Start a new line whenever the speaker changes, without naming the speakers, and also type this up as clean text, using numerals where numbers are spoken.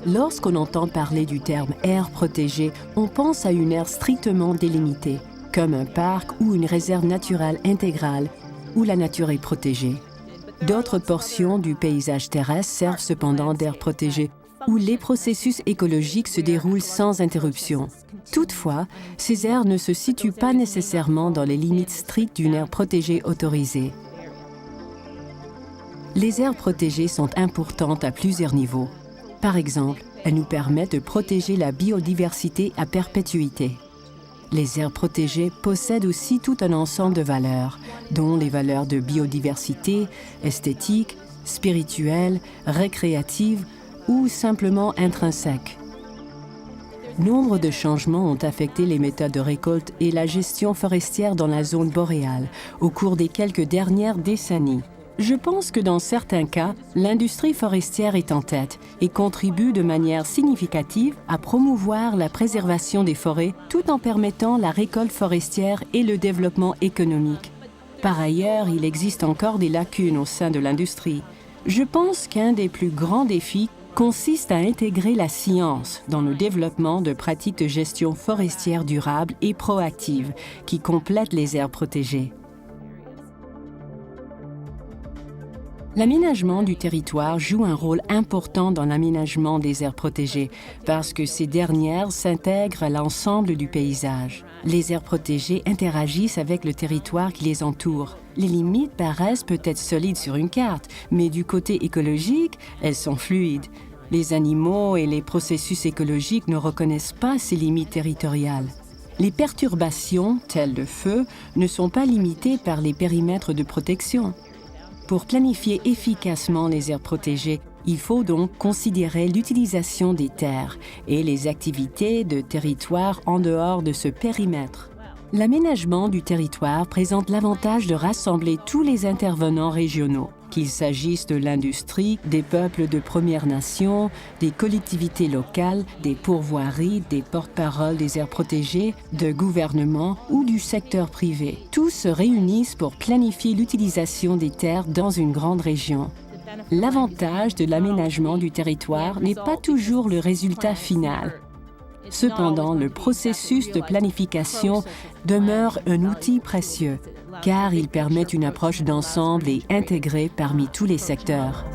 Lorsqu'on entend parler du terme aire protégée, on pense à une aire strictement délimitée, comme un parc ou une réserve naturelle intégrale où la nature est protégée. D'autres portions du paysage terrestre servent cependant d'aires protégées, où les processus écologiques se déroulent sans interruption. Toutefois, ces aires ne se situent pas nécessairement dans les limites strictes d'une aire protégée autorisée. Les aires protégées sont importantes à plusieurs niveaux. Par exemple, elles nous permettent de protéger la biodiversité à perpétuité. Les aires protégées possèdent aussi tout un ensemble de valeurs, dont les valeurs de biodiversité, esthétique, spirituelle, récréative ou simplement intrinsèques. Nombre de changements ont affecté les méthodes de récolte et la gestion forestière dans la zone boréale au cours des quelques dernières décennies. Je pense que dans certains cas, l'industrie forestière est en tête et contribue de manière significative à promouvoir la préservation des forêts tout en permettant la récolte forestière et le développement économique. Par ailleurs, il existe encore des lacunes au sein de l'industrie. Je pense qu'un des plus grands défis consiste à intégrer la science dans le développement de pratiques de gestion forestière durable et proactive qui complètent les aires protégées. L'aménagement du territoire joue un rôle important dans l'aménagement des aires protégées parce que ces dernières s'intègrent à l'ensemble du paysage. Les aires protégées interagissent avec le territoire qui les entoure. Les limites paraissent peut-être solides sur une carte, mais du côté écologique, elles sont fluides. Les animaux et les processus écologiques ne reconnaissent pas ces limites territoriales. Les perturbations, telles le feu, ne sont pas limitées par les périmètres de protection. Pour planifier efficacement les aires protégées, il faut donc considérer l'utilisation des terres et les activités de territoire en dehors de ce périmètre. L'aménagement du territoire présente l'avantage de rassembler tous les intervenants régionaux, qu'il s'agisse de l'industrie, des peuples de Premières Nations, des collectivités locales, des pourvoiries, des porte-paroles des aires protégées, de gouvernements ou du secteur privé. Tous se réunissent pour planifier l'utilisation des terres dans une grande région. L'avantage de l'aménagement du territoire n'est pas toujours le résultat final. Cependant, le processus de planification demeure un outil précieux, car il permet une approche d'ensemble et intégrée parmi tous les secteurs.